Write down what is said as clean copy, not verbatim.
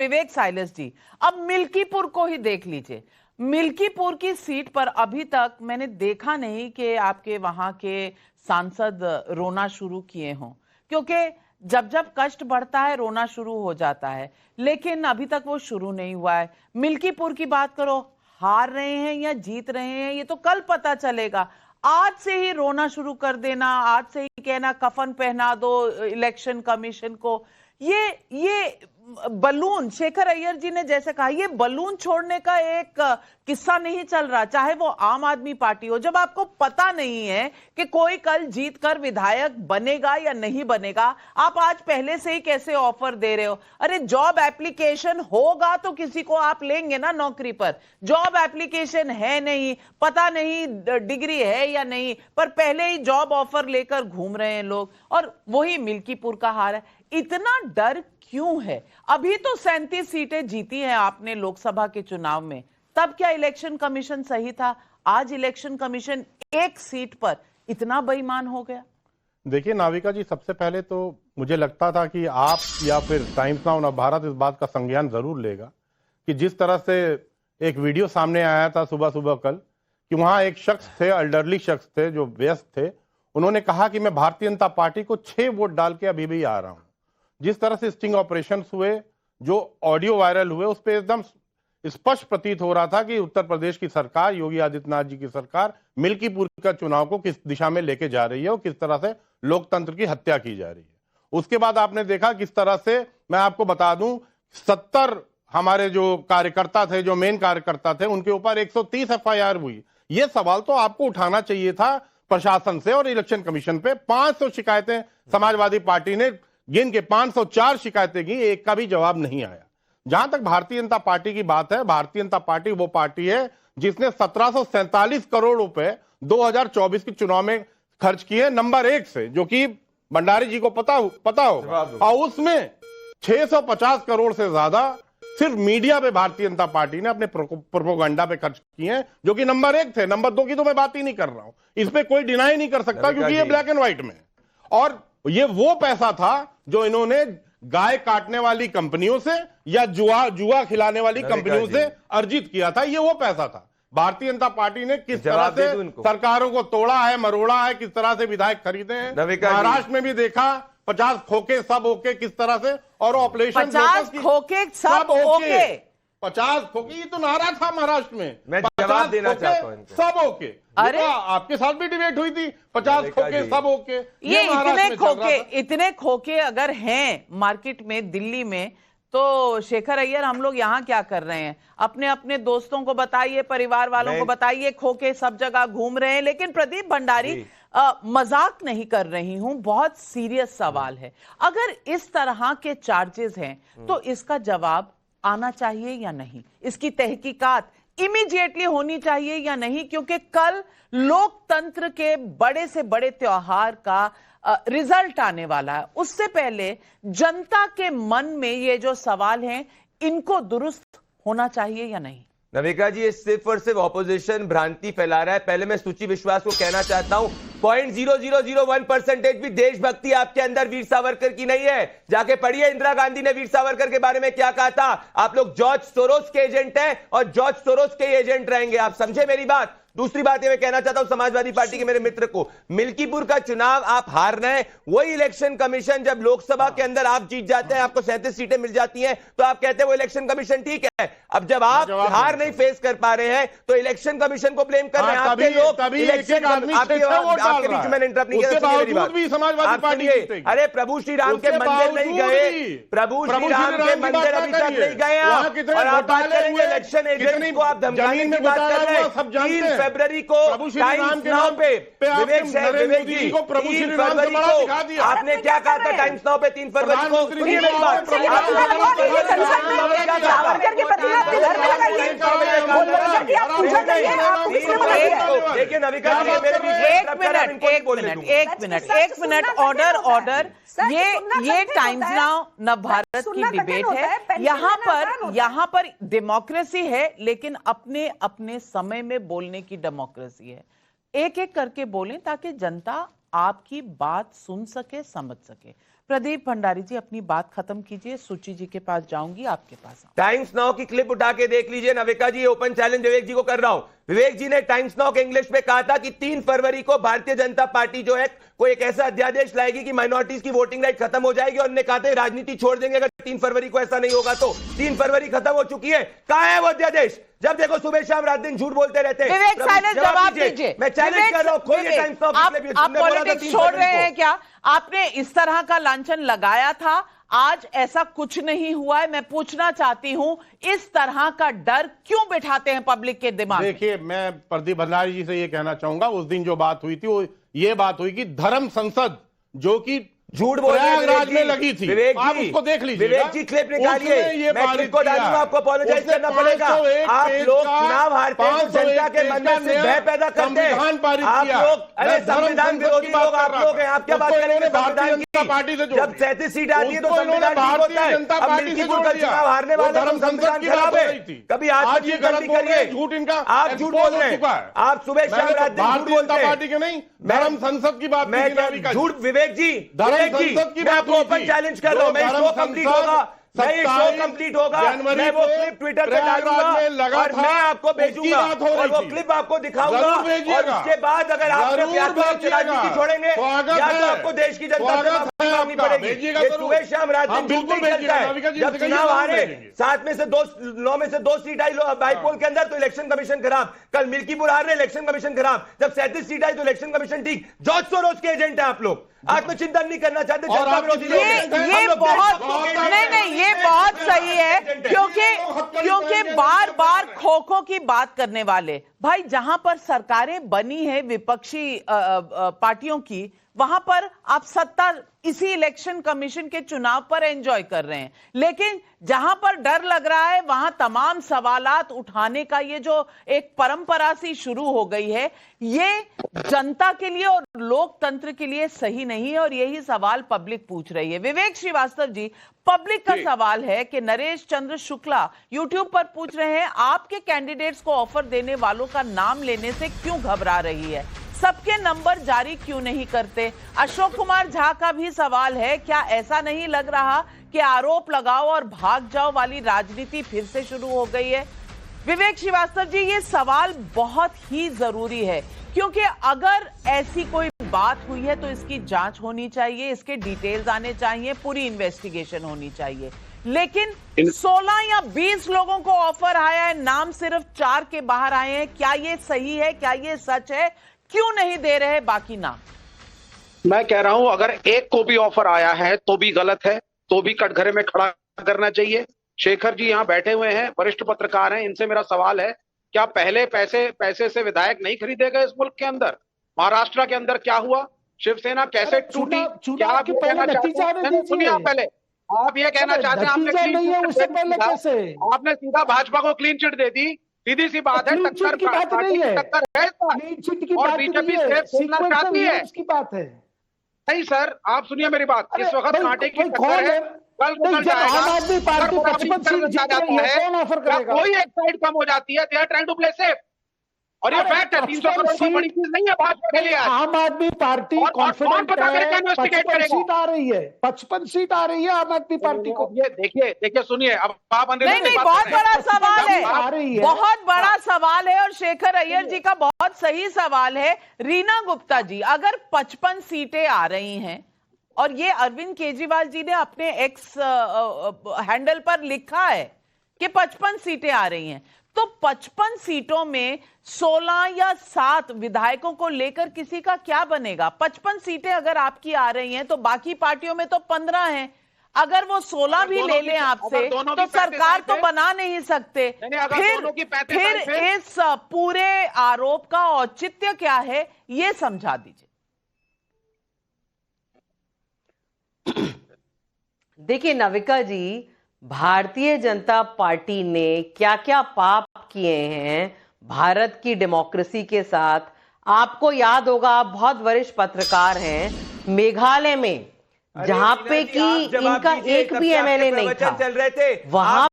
विवेक Silas जी, अब मिल्कीपुर को ही देख लीजिए। मिल्कीपुर की सीट पर अभी तक मैंने देखा नहीं कि आपके वहां के सांसद रोना शुरू किए हों, क्योंकि जब जब कष्ट बढ़ता है रोना शुरू हो जाता है, लेकिन अभी तक वो शुरू नहीं हुआ है। मिल्कीपुर की बात करो, हार रहे हैं या जीत रहे हैं ये तो कल पता चलेगा। आज से ही रोना शुरू कर देना, आज से ही कहना कफन पहना दो इलेक्शन कमीशन को, ये बलून, शेखर अय्यर जी ने जैसे कहा, ये बलून छोड़ने का एक किस्सा नहीं चल रहा, चाहे वो आम आदमी पार्टी हो। जब आपको पता नहीं है कि कोई कल जीत कर विधायक बनेगा या नहीं बनेगा, आप आज पहले से ही कैसे ऑफर दे रहे हो? अरे जॉब एप्लीकेशन होगा तो किसी को आप लेंगे ना नौकरी पर। जॉब एप्लीकेशन है नहीं, पता नहीं डिग्री है या नहीं, पर पहले ही जॉब ऑफर लेकर घूम रहे हैं लोग। और वही मिल्कीपुर का हाल है। इतना डर क्यों है? अभी तो 37 सीटें जीती हैं आपने लोकसभा के चुनाव में, तब क्या इलेक्शन कमीशन सही था? आज इलेक्शन कमीशन एक सीट पर इतना बेईमान हो गया। देखिए नाविका जी, सबसे पहले तो मुझे लगता था कि आप या फिर टाइम्स नाउ नवभारत इस बात का संज्ञान जरूर लेगा कि जिस तरह से एक वीडियो सामने आया था सुबह सुबह कल, कि वहां एक शख्स थे, एल्डरली शख्स थे जो व्यस्त थे, उन्होंने कहा कि मैं भारतीय जनता पार्टी को 6 वोट डाल के अभी भी आ रहा हूं। जिस तरह से स्टिंग ऑपरेशन हुए, जो ऑडियो वायरल हुए, उस पर एकदम स्पष्ट प्रतीत हो रहा था कि उत्तर प्रदेश की सरकार, योगी आदित्यनाथ जी की सरकार, मिल्कीपुर का चुनाव को किस दिशा में लेके जा रही है और किस तरह से लोकतंत्र की हत्या की जा रही है। उसके बाद आपने देखा किस तरह से, मैं आपको बता दूं, 70 हमारे जो कार्यकर्ता थे, जो मेन कार्यकर्ता थे, उनके ऊपर 130 एफआईआर हुई। ये सवाल तो आपको उठाना चाहिए था प्रशासन से और इलेक्शन कमीशन पे। 500 शिकायतें समाजवादी पार्टी ने गिन के 504 शिकायतें की, एक का भी जवाब नहीं आया। जहां तक भारतीय जनता पार्टी की बात है, भारतीय जनता पार्टी वो पार्टी है जिसने 1747 करोड़ रुपए 2024 के चुनाव में खर्च किए नंबर 1 से, जो कि भंडारी जी को पता होगा। और उसमें 650 करोड़ से ज्यादा सिर्फ मीडिया पे भारतीय जनता पार्टी ने अपने प्रोपोगंडा पे खर्च किए हैं, जो कि नंबर 1 थे। नंबर 2 की तो मैं बात ही नहीं कर रहा हूं, इस पे कोई डिनाई नहीं कर सकता क्योंकि ये ब्लैक एंड व्हाइट में। और ये वो पैसा था जो इन्होंने गाय काटने वाली कंपनियों से या जुआ खिलाने वाली कंपनियों से अर्जित किया था। ये वो पैसा था। भारतीय जनता पार्टी ने किस तरह से सरकारों को तोड़ा है, मरोड़ा है, किस तरह से विधायक खरीदे हैं। महाराष्ट्र में भी देखा, 50 खोखे सब ओके किस तरह से, और ऑपरेशन 50 खोखे सब ओके, 50 खोखे, ये तो नारा था महाराष्ट्र में। मैं जवाब देना चाहता हूं, सब ओके। अरे आपके साथ भी डिबेट हुई थी, 50 खोखे सब ओके। ये इतने खोखे अगर हैं मार्केट में, दिल्ली में, तो शेखर अय्यर हम लोग यहाँ क्या कर रहे हैं? अपने अपने दोस्तों को बताइए, परिवार वालों को बताइए, खोखे सब जगह घूम रहे हैं। लेकिन प्रदीप भंडारी, मजाक नहीं कर रही हूं, बहुत सीरियस सवाल है। अगर इस तरह के चार्जेस हैं तो इसका जवाब आना चाहिए या नहीं? इसकी तहकीकात इमीडिएटली होनी चाहिए या नहीं? क्योंकि कल लोकतंत्र के बड़े से बड़े त्योहार का रिजल्ट आने वाला है। उससे पहले जनता के मन में ये जो सवाल हैं, इनको दुरुस्त होना चाहिए या नहीं? नविका जी, ये सिर्फ और सिर्फ ऑपोजिशन भ्रांति फैला रहा है। पहले मैं सूची विश्वास को कहना चाहता हूं, 0.0001% भी देशभक्ति आपके अंदर वीर सावरकर की नहीं है। जाके पढ़िए इंदिरा गांधी ने वीर सावरकर के बारे में क्या कहा था। आप लोग जॉर्ज सोरोस के एजेंट हैं और जॉर्ज सोरोस के एजेंट रहेंगे। आप समझे मेरी बात? दूसरी बात ये मैं कहना चाहता हूं समाजवादी पार्टी के मेरे मित्र को, मिल्कीपुर का चुनाव आप हार रहे हैं। वही इलेक्शन कमीशन, जब लोकसभा के अंदर आप जीत जाते हैं, आपको 37 सीटें मिल जाती हैं, तो आप कहते हैं वो इलेक्शन कमीशन ठीक है। अब जब आप हार नहीं फेस कर पा रहे हैं तो इलेक्शन कमीशन को ब्लेम कर रहे हैं। आपके लोग इलेक्शन, आपके बीच में इंटरप्ट नहीं किया। समाजवादी पार्टी, अरे प्रभु श्री राम के मंदिर नहीं गए, प्रभु श्री राम के मंदिर अभी तक नहीं गए, और आप बात करेंगे इलेक्शन एजेंट को आप धमकाने की बात कर रहे हैं। 3 फरवरी को टाइम्स नाउ पे विवेक जी को 3 फरवरी को आपने क्या कहा था टाइम्स नाउ पे 3 फरवरी को? सुनिए मेरी बात। देखिए नविका जी, एक मिनट, ऑर्डर। ये टाइम्स नाउ नवभारत की डिबेट है। यहाँ पर डेमोक्रेसी है, लेकिन अपने अपने समय में बोलने की डेमोक्रेसी है। एक एक करके बोलें ताकि जनता आपकी बात सुन सके, समझ सके। प्रदीप भंडारी जी अपनी बात खत्म कीजिए, सुची जी के पास जाऊंगी, आपके पास आऊंगी। टाइम्स नाउ की क्लिप उठा के देख लीजिए नविका जी, ओपन चैलेंज विवेक जी को कर रहा हूं। विवेक जी ने टाइम्स नाउ के इंग्लिश में कहा था कि 3 फरवरी को भारतीय जनता पार्टी जो है कोई एक ऐसा अध्यादेश लाएगी कि माइनॉरिटीज की वोटिंग राइट खत्म हो जाएगी, और उन्होंने कहा था राजनीति छोड़ देंगे अगर 3 फरवरी को ऐसा नहीं होगा तो। 3 फरवरी खत्म हो चुकी है, कहां है वो अध्यादेश? जब देखो सुबह शाम रात दिन झूठ बोलते रहते हैं। विवेक साइलेंस जवाब दीजिए। मैं चैलेंज कर रहा हूं, खोलिए टाइम्स नाउ की क्लिप। आप पॉलिटिक्स छोड़ रहे हैं क्या? आपने इस तरह का लांछन लगाया था, आज ऐसा कुछ नहीं हुआ है। मैं पूछना चाहती हूं, इस तरह का डर क्यों बिठाते हैं पब्लिक के दिमाग में? देखिए, मैं प्रदीप भंडारी जी से ये कहना चाहूंगा, उस दिन जो बात हुई थी वो ये बात हुई कि धर्म संसद जो कि झूठ बोल रहे हैं प्रयागराज में लगी थी, विवेक आप जी, उसको देख लीजिए। विवेक जी क्लिप निकालिए, मैं क्लिप को डालूंगा, आपको अपोलोजाइज करना पड़ेगा। आप लोग चुनाव हारते हैं तो जनता के मन में सिर्फ भय पैदा करते हैं। आप लोग, अरे संविधान विरोधी लोग आप लोग हैं, आप क्या बात करेंगे संविधान की? पार्टी से जब 37 सीट आती है तो संविधान ठीक होता है। अब मिल्कीपुर का चुनाव हारने वाले तो संविधान खराब है। कभी आज ये गलती करिए, झूठ इनका, आप झूठ बोल रहे हैं, आप सुबह शाम रात दिन झूठ बोलते हैं। पार्टी के नहीं, धर्म संसद की बात, मैं झूठ, विवेक जी, धर्म संसद की आपको ओपन चैलेंज कर रहा हूं, मैं शो कंप्लीट होगा, मैं शो कंप्लीट होगा, मैं वो क्लिप ट्विटर पे डालूंगा और मैं आपको भेजूंगा और वो क्लिप आपको दिखाऊंगा, और उसके बाद अगर आप राजनीति छोड़ेंगे या तो आपको देश की जनता से माफी मांगनी पड़ेगी। ये सुबह शाम रात दिन झूठ नहीं चलता है। जब चुनाव हारे 7 में से 9 में से 2 सीट आई बाईपोल के अंदर तो इलेक्शन कमीशन खराब, कल मिल्कीपुर हार रहे इलेक्शन कमीशन खराब, जब 37 सीट आई तो इलेक्शन कमीशन ठीक। जॉर्ज सोरोस के एजेंट है आप लोग, आत्मचिंतन नहीं करना चाहते, जनता विरोधी लोग हैं। ये बहुत नहीं, ये बहुत सही है, क्योंकि बार बार खो की बात करने वाले भाई, जहां पर सरकारें बनी है विपक्षी पार्टियों की, वहां पर आप सत्ता इसी इलेक्शन कमीशन के चुनाव पर एंजॉय कर रहे हैं, लेकिन जहां पर डर लग रहा है वहां तमाम सवालात उठाने का ये जो एक परंपरा सी शुरू हो गई है, ये जनता के लिए और लोकतंत्र के लिए सही नहीं है, और यही सवाल पब्लिक पूछ रही है। विवेक श्रीवास्तव जी, पब्लिक का सवाल है कि नरेश चंद्र शुक्ला यूट्यूब पर पूछ रहे हैं, आपके कैंडिडेट्स को ऑफर देने वालों का नाम लेने से क्यों घबरा रही है, सबके नंबर जारी क्यों नहीं करते? अशोक कुमार झा का भी सवाल है, क्या ऐसा नहीं लग रहा कि आरोप लगाओ और भाग जाओ वाली राजनीति फिर से शुरू हो गई है? विवेक श्रीवास्तव जी, ये सवाल बहुत ही जरूरी है, क्योंकि अगर ऐसी कोई बात हुई है तो इसकी जांच होनी चाहिए, इसके डिटेल्स आने चाहिए, पूरी इन्वेस्टिगेशन होनी चाहिए। लेकिन 16 या 20 लोगों को ऑफर आया है, नाम सिर्फ 4 के बाहर आए हैं, क्या ये सही है? क्या ये सच है? क्यों नहीं दे रहे बाकी नाम? मैं कह रहा हूं, अगर एक को भी ऑफर आया है तो भी गलत है, तो भी कटघरे में खड़ा करना चाहिए। शेखर जी यहाँ बैठे हुए हैं, वरिष्ठ पत्रकार हैं, इनसे मेरा सवाल है, क्या पहले पैसे से विधायक नहीं खरीदे गए इस मुल्क के अंदर? महाराष्ट्र के अंदर क्या हुआ? शिवसेना कैसे टूटी? क्या आप ये कहना चाहते हैं? सुनिए, आप पहले आप ये कहना चाहते हैं आपने सीधा भाजपा को क्लीन चिट दे दी? सीधी सी बात है, टक्कर की बात नहीं है, और बीजेपी सेफ चाहती है, उसकी बात है। नहीं सर, आप सुनिए मेरी बात, इस वक्त कांटे की टक्कर है, कल बदल जाएगा। आम आदमी पार्टी 55 सीट जीत रही है, कौन ऑफर करेगा? कोई एक साइड कम हो जाती है, they are trying to play safe, और ये फैक्ट है। 300 करोड़ कोई बड़ी चीज नहीं है भाजपा के लिए। आम आदमी पार्टी कॉन्फिडेंट है, 55 सीट आ रही है, 55 सीट आ रही है आम आदमी पार्टी को। ये देखिए सुनिए, अब आप नहीं, बहुत बड़ा सवाल है, बहुत बड़ा सवाल है, और शेखर अय्यर जी का बहुत सही सवाल है। रीना गुप्ता जी, अगर 55 सीटें आ रही हैं और ये अरविंद केजरीवाल जी ने अपने एक्स हैंडल पर लिखा है कि 55 सीटें आ रही हैं, तो 55 सीटों में 16 या 7 विधायकों को लेकर किसी का क्या बनेगा? 55 सीटें अगर आपकी आ रही हैं तो बाकी पार्टियों में तो 15 हैं। अगर वो 16 भी ले लें आपसे तो सरकार तो बना नहीं सकते। फिर इस पूरे आरोप का औचित्य क्या है, ये समझा दीजिए। देखिए नविका जी, भारतीय जनता पार्टी ने क्या क्या पाप किए हैं भारत की डेमोक्रेसी के साथ, आपको याद होगा, आप बहुत वरिष्ठ पत्रकार हैं। मेघालय में जहां पे कि इनका एक भी एमएलए नहीं था, चल रहे थे वहां